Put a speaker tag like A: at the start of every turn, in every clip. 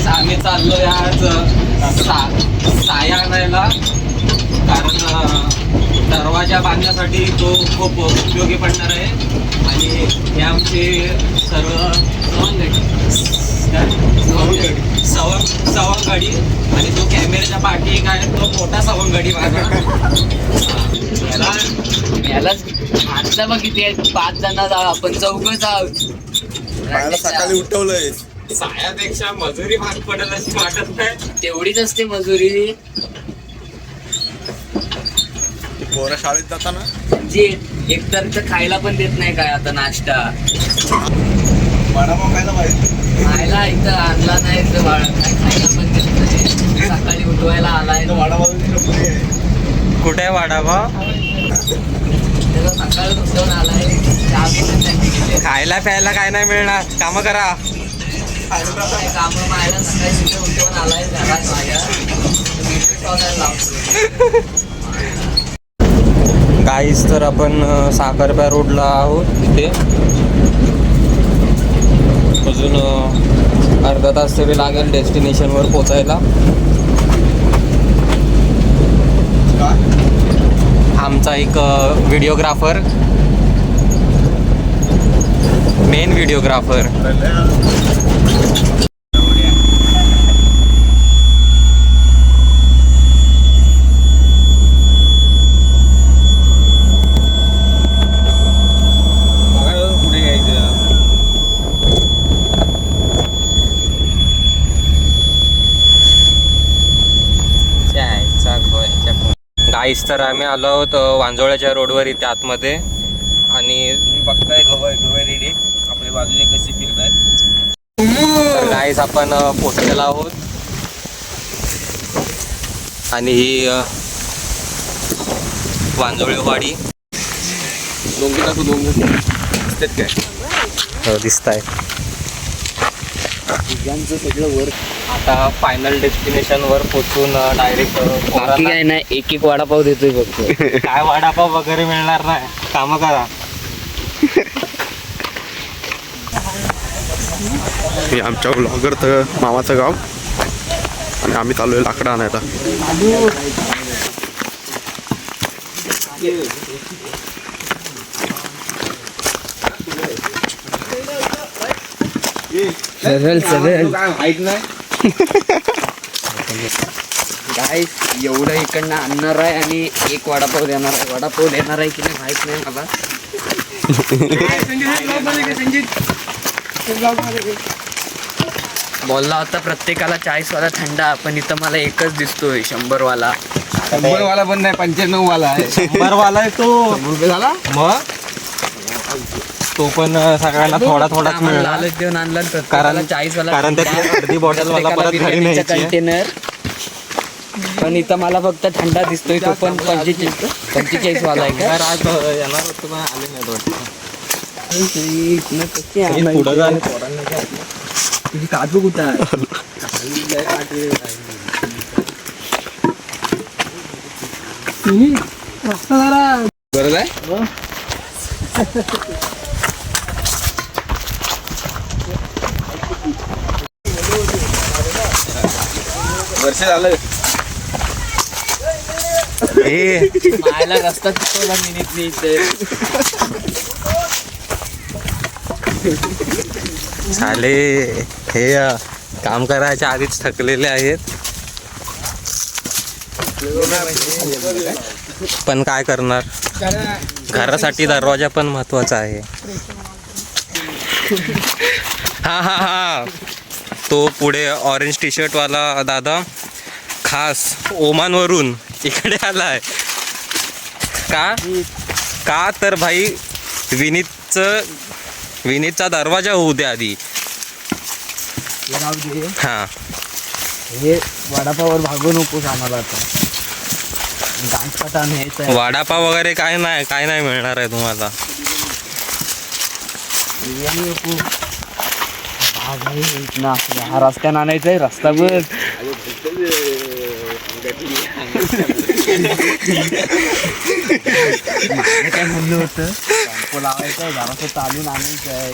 A: आम्ही चाललोय आज साया आणायला, कारण दरवाजा बांधण्यासाठी तो खूप उपयोगी पडणार आहे. आणि हे आमचे सर्व सवंगडी आणि तो कॅमेऱ्याच्या पाठी काय तो मोठा सवंगडी माझा.
B: यालाच आता बघ किती आहेत, 5 जण आपण 4 आहोत.
C: सकाळी उठवलंय.
A: सायापेक्षा मजुरी भाग पडेल अशी वाटत नाही.
B: तेवढीच असते मजुरी.
C: पोरं शाळेत जाताना
B: जी एकतर तर खायला पण देत नाही काय आता नाश्ता.
C: वडापाव खायला पाहिजे.
B: खायला इथं आणला नाही तर खायला पण देत नाही. सकाळी उठवायला आलाय
C: वडापाव
A: कुठे आहे वाडापाव?
B: त्याला सकाळी उठवून आलाय. पण त्यांनी केले
A: खायला प्यायला काय नाही मिळणार, काम करा.
B: कामं मायला सकाळी तिथे उठवून आलाय घरात माझ्या लावतो.
A: काहीच तर आपण साखरप्या रोडला आहोत. तिथे अजून अर्धा तास तरी लागेल डेस्टिनेशनवर पोचायला. आमचा एक व्हिडिओग्राफर, मेन व्हिडिओग्राफर. गाईस तर आम्ही आलो आहोत वांजोळ्याच्या रोडवर इथे आतमध्ये. आणि
C: तुम्ही बघताय गवय रेडी आपल्या बाजूने कशी फिरतायत.
A: तर गाईस आपण पोचलेलो आहोत. आणि ही वांजोळेवाडी
C: डोंगी टाकू दिसतात काय
A: दिसत आहे.
B: सगळं वर
A: आता फायनल डेस्टिनेशन वर पोचून डायरेक्ट
B: बाकी काय नाही, एक वडापाव देतोय फक्त.
A: काय वडापाव वगैरे मिळणार नाही, काम करा.
C: हे आमच्या ब्लॉगरचं मामाचं गाव आणि आम्ही चाललोय लाकडं आणायला.
B: काय माहित नाही गाईस, एवढं इकडनं आणणार आहे आणि एक वडापाव देणार आहे. वडापाव देणार आहे की नाही माहित नाही मला. बोलला होता प्रत्येकाला 40 वाला थंडा, पण इथं मला एकच दिसतोय 100 वाला.
A: 100 वाला पण नाही, 95 वाला आहे. 100 वाला आहे तो.
C: 100 रुपये झाला
A: मग तो पण सगळ्यांना थोडा थोडाच मिळणार.
B: लालच देऊन आणला
A: कारण
B: 40 वाला
A: कारण त्याची अर्धी बॉटल मला परत घरी न्यायची आहे.
B: कंटेनर. पण इथं मला फक्त थंडा दिसतोय, तो पण 45 वाला आहे का?
A: आज येणार होतो पण आले नाही वाटतं.
B: पुढं जा. तुझी काजू कुठं आहे?
C: गरज आहे. वर्ष झालं
B: मायला रस्ता चुकवला मिनिटनी इथे.
A: झाले हे काम करायच्या आधीच थकलेले आहेत. पण काय करणार, घरासाठी दरवाजा पण महत्वाचा आहे. हा हा हा तो पुढे ऑरेंज टी शर्ट वाला दादा खास ओमानवरून इकडे आलाय का तर भाई विनीतचा दरवाजा होऊ दे आधी. हा
B: हे वडापावर भागू नकोस आम्हाला आता. गांजपाटा न्यायचा
A: वडापाव वगैरे काय नाही मिळणार आहे तुम्हाला.
B: हा रस्त्यानं आणायचंय, रस्ता बघ. काय म्हणलं होतं शॅम्पू लावायचं आहे जरासं चालून आणायचं आहे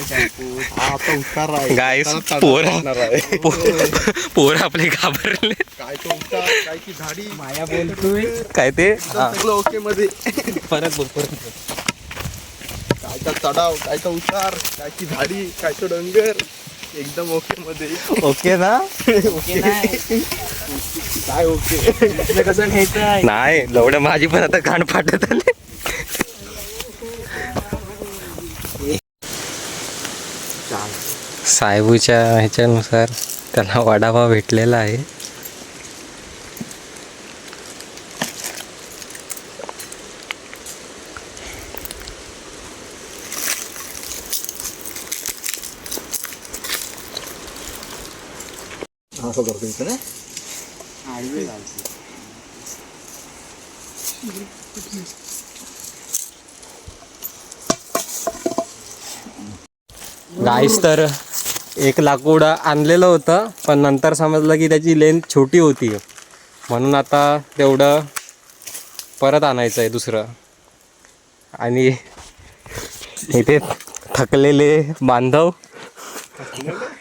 B: शॅम्पू
C: आता उतार आहे
A: गाईस पोर आपले घाबरले.
C: काय तो उतार काय की झाडी
B: माया बोलतोय
A: काय ते
C: सगळं ओके मध्ये
A: परत बोल परत.
C: कायचा चढाव कायचा उतार काय की झाडी काय तो डोंगर एकदम ओके मध्ये.
A: ओके ना.
B: ओके नाही
C: काय ओके
B: इथलं कसं न्यायचं आहे
A: नाही लवड्या माझी पण आता घाण फाटत आली. साहेबूच्या ह्याच्यानुसार त्याला वडापाव भेटलेला आहे.
C: असं करतो इथं ना
B: आडवे घालतो
A: गाईस तर एक लाकूड आणलेलं होतं पण नंतर समजलं की त्याची लेंथ छोटी होती म्हणून आता तेवढं परत आणायचं आहे दुसरं. आणि इथे थकलेले बांधव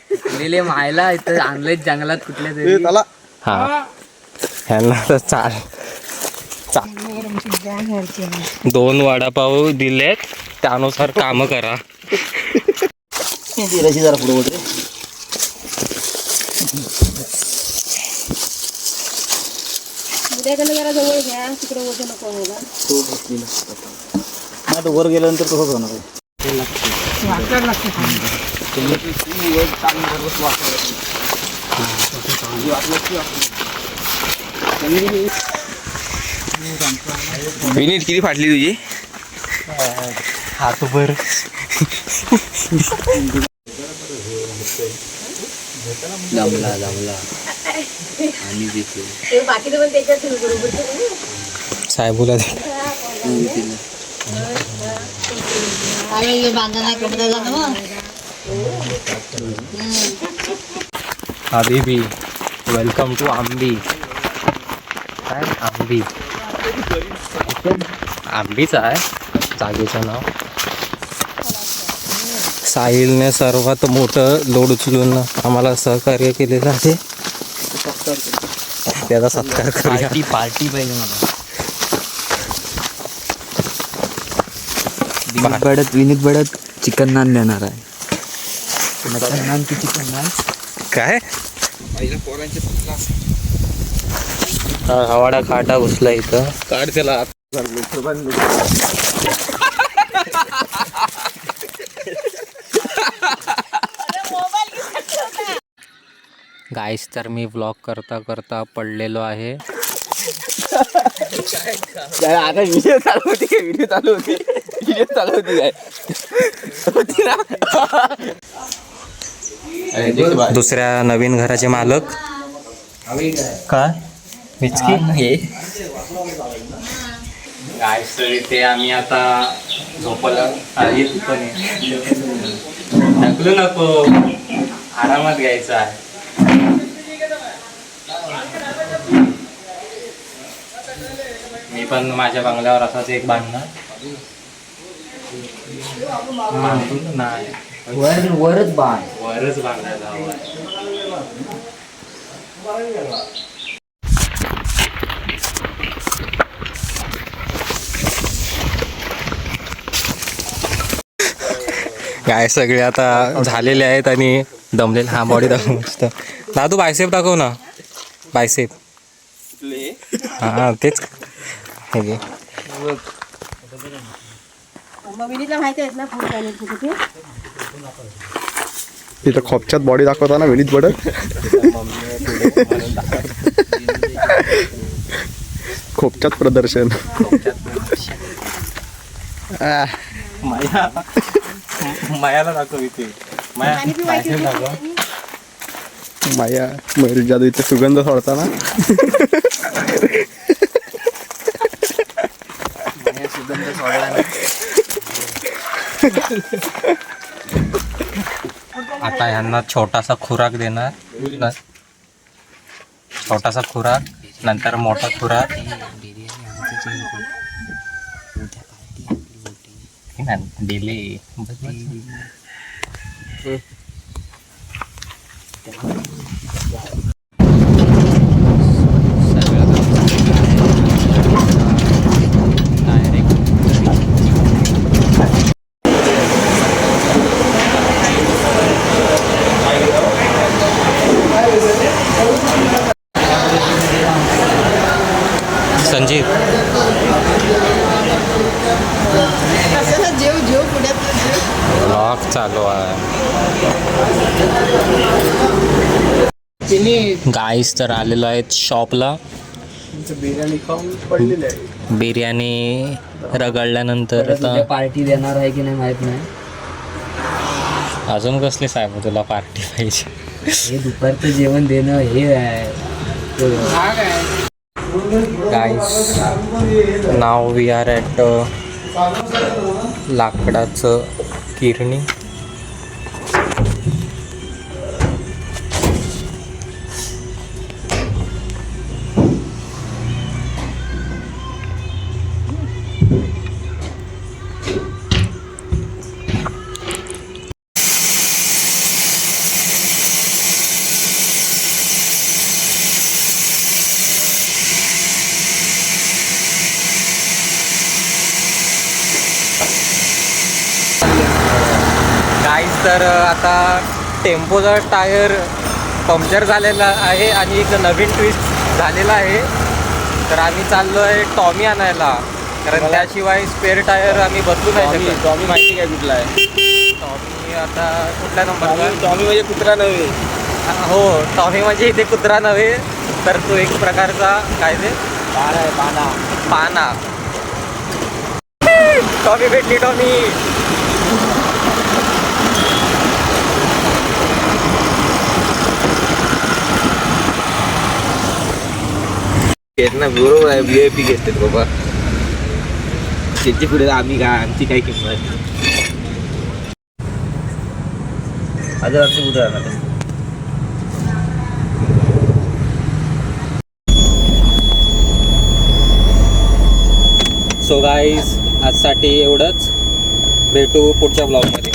B: लिहिले मायला इथं आणलंय जंगलात कुठल्या तरी
C: त्याला
A: हा ह्यांना तर चाल 2 वडापाव दिलेत त्यानुसार कामं करा.
B: जरा पुढे बोल रे
D: उद्याकडे जरा जवळ घ्या तिकडे वजन नको व्हायला.
B: तो बसलेला तो वर गेल्यानंतर तसंच होणार आहे
C: विनीत किती फाटली तुझी
A: हातभर
B: जमला आणि देतो
D: ते बाकीचं पण त्याच्यात बरोबर
A: साहेबूला
D: बांधणार कपडा जाणं मग
A: हबीबी वेलकम टू आंबी. काय आंबी आंबीच आहे जागेचं नाव. साहिलने सर्वात मोठं लोड उचलून आम्हाला सहकार्य केलेलं आहे त्याचा सत्कार करूया.
B: पार्टी पाहिजे मला. विनीत बडत चिकन नान देणार आहे. मटन नान की चिकन नान
A: काय हवाडा खाटा घुसला इथं.
C: काढ त्याला
A: गाईस तर मी व्लॉग करता करता पडलेलो आहे.
B: आता व्हिडिओ चालू होती काय व्हिडिओ चालू होती काय
A: दुसऱ्या नवीन घराचे मालक काय मिचकी
B: हे
A: गाईस तर इथे आम्ही आता झोपला पण ढकलू नको आरामात घ्यायचा आहे. मी पण माझ्या बंगल्यावर असाच एक बांधणार नाही
B: वरच बाण
A: वरच बांधायला हवं. काय सगळे आता झालेले आहेत आणि दमलेले. हा बॉडी दाखव मस्त. दादू बायसेप दाखव ना बायसेप. हा तेच हे घे.
D: मग विनीतला माहिती आहेत ना फोन केले कुठे
C: इथं खोपच्यात बॉडी दाखवताना विनीत बडत खोपच्यात प्रदर्शन.
A: मायाला दाखव इथे बायसेप दाखव.
C: माया मयूर जादू इथे सुगंध सोडताना
B: सुगंध सोडला ना.
A: आता ह्यांना छोटासा खुराक देणार. छोटासा खुराक नंतर मोठा खुरा दिले संजीव
D: जेव जेव पुण्यात
A: ब्लॉग चालू आहे गाईस तर आलेलो आहेत शॉपला
C: बिर्याणी खाऊन पडलेले आहे.
A: बिर्याणी रगडल्यानंतर
B: तुझ्या
A: आता
B: पार्टी देणार आहे की नाही माहित नाही.
A: अजून कसली साहेब तुला पार्टी पाहिजे
B: हे दुपारचं जेवण देणं हे आहे.
A: गाईस नाव वी आर ॲट लाकडाचं किरणी गाईज तर आता टेम्पोचा टायर पंक्चर झालेला आहे आणि एक नवीन ट्विस्ट झालेला आहे तर आम्ही चाललो आहे टॉमी आणायला कारण त्याशिवाय स्पेअर टायर आम्ही बदलू नाही शकत.
C: टॉमी माहिती काय कुठला आहे?
A: टॉमी आता कुठल्या नंबरला?
C: टॉमी म्हणजे कुत्रा नव्हे.
A: हो टॉमी म्हणजे इथे कुत्रा नव्हे तर तो एक प्रकारचा काय ते
C: पाना आहे पाना.
A: पाना. टॉमी भेटली टॉमी.
C: घेत ना बरोबर आहे. VIP घेतात बाबा. त्याची पुढे आम्ही काय आमची काय किंमत. आता आमची कुठे राहणार?
A: सो गाईज आजसाठी एवढंच भेटू पुढच्या ब्लॉगमध्ये